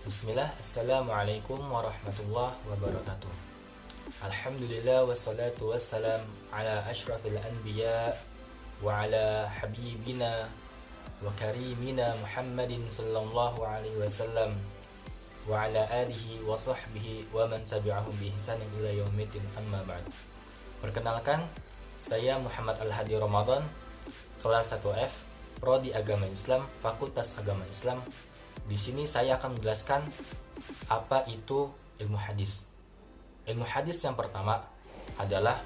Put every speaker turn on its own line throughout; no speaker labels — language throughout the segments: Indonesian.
Bismillah, Assalamualaikum warahmatullahi wabarakatuh. Alhamdulillah wassalatu wassalam ala ashrafil anbiya wa ala habibina wa karimina Muhammadin sallallahu alaihi wasallam wa ala alihi wa sahbihi wa man tabi'ahum bi ihsanin ila yaumiddin, amma ba'd. Perkenalkan, saya Muhammad Al-Hadi Ramadan, kelas 1F, Prodi Agama Islam, Fakultas Agama Islam. Di sini saya akan menjelaskan apa itu ilmu hadis. Ilmu hadis yang pertama adalah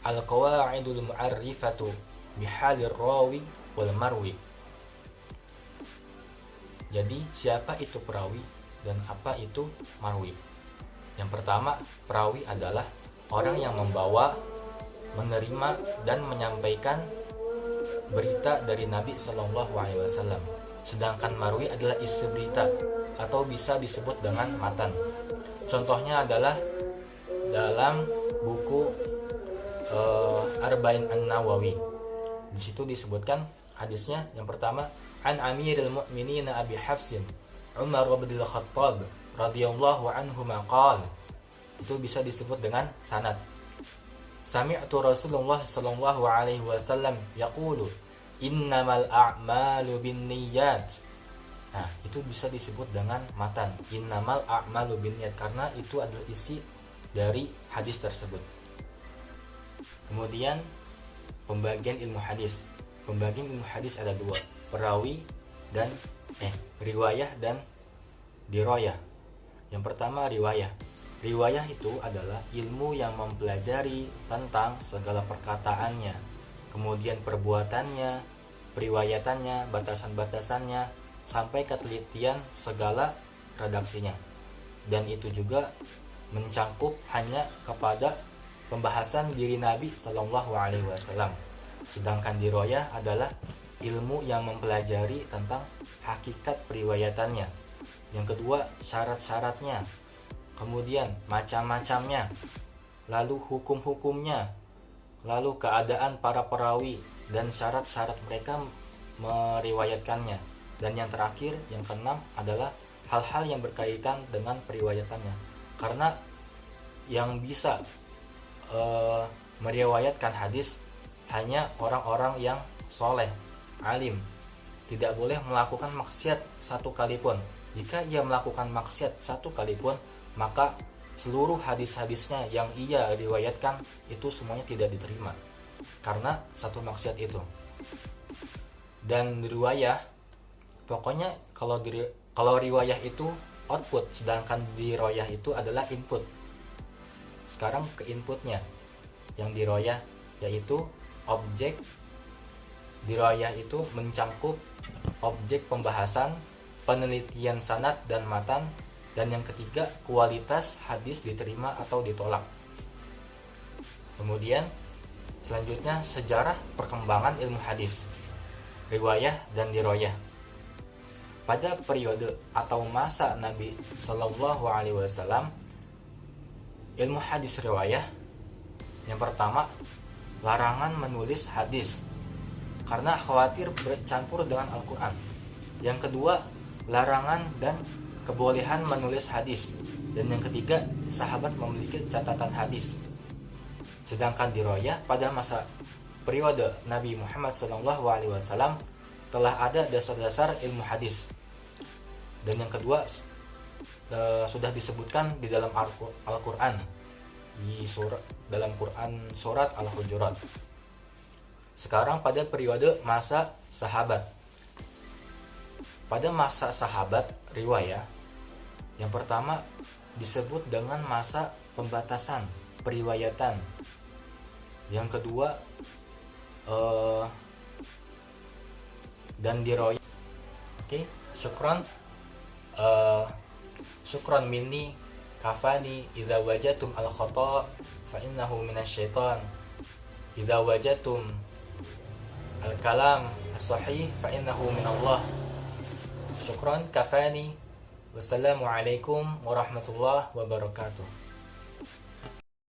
al-qawaidul mu'arrifatu bihalir rawi wal marwi. Jadi, siapa itu perawi dan apa itu marwi? Yang pertama, perawi adalah orang yang membawa, menerima dan menyampaikan berita dari Nabi Shallallahu Alaihi Wasallam. Sedangkan marwi adalah isi berita atau bisa disebut dengan matan. Contohnya adalah dalam buku Arba'in An-Nawawi. Di situ disebutkan hadisnya yang pertama, an Amirul Mu'minin Abi Hafsin Umar bin Khattab radhiyallahu anhu maqal. Itu bisa disebut dengan sanad. Sami'tu Rasulullah sallallahu alaihi wasallam yaqulu innamal a'malu binniyat. Nah, itu bisa disebut dengan matan. Innamal a'malu binniyat, karena itu adalah isi dari hadis tersebut. Kemudian pembagian ilmu hadis. Pembagian ilmu hadis ada dua, perawi dan riwayah dan diroyah. Yang pertama, riwayah. Riwayah itu adalah ilmu yang mempelajari tentang segala perkataannya, kemudian perbuatannya, periwayatannya, batasan-batasannya, sampai ketelitian segala redaksinya. Dan itu juga mencangkup hanya kepada pembahasan diri Nabi Shallallahu Alaihi Wasallam. Sedangkan diroyah adalah ilmu yang mempelajari tentang hakikat periwayatannya. Yang kedua, syarat-syaratnya, kemudian macam-macamnya, lalu hukum-hukumnya, lalu keadaan para perawi dan syarat-syarat mereka meriwayatkannya. Dan yang terakhir, yang keenam adalah hal-hal yang berkaitan dengan periwayatannya. Karena yang bisa meriwayatkan hadis hanya orang-orang yang soleh, alim. Tidak boleh melakukan maksiat satu kali pun. Jika ia melakukan maksiat satu kali pun, maka seluruh hadis-hadisnya yang ia riwayatkan itu semuanya tidak diterima karena satu maksiat itu. Dan riwayah, pokoknya kalau riwayah itu output, sedangkan diroyah itu adalah input. Sekarang ke inputnya. Yang diroyah yaitu objek. Diroyah itu mencangkup objek pembahasan, penelitian sanad dan matan. Dan yang ketiga, kualitas hadis diterima atau ditolak. Kemudian selanjutnya, sejarah perkembangan ilmu hadis, riwayah dan diroyah. Pada periode atau masa Nabi Shallallahu Alaihi Wasallam, ilmu hadis riwayah, yang pertama, larangan menulis hadis karena khawatir bercampur dengan Al-Quran. Yang kedua, larangan dan kebolehan menulis hadis. Dan yang ketiga, sahabat memiliki catatan hadis. Sedangkan diroyah, pada masa periode Nabi Muhammad SAW telah ada dasar-dasar ilmu hadis. Dan yang kedua, sudah disebutkan di dalam Al-Quran, dalam Quran surat Al-Hujurat. Sekarang pada periode masa sahabat. Pada masa sahabat riwayah, yang pertama disebut dengan masa pembatasan periwayatan. Yang kedua dan diroyah. Oke, syukran minni kafani idza wajatum al khata fa innahu minasyaitan idza wajatum al kalam as-sahih fa innahu minallah. Syukran kafani. Wassalamualaikum warahmatullahi wabarakatuh.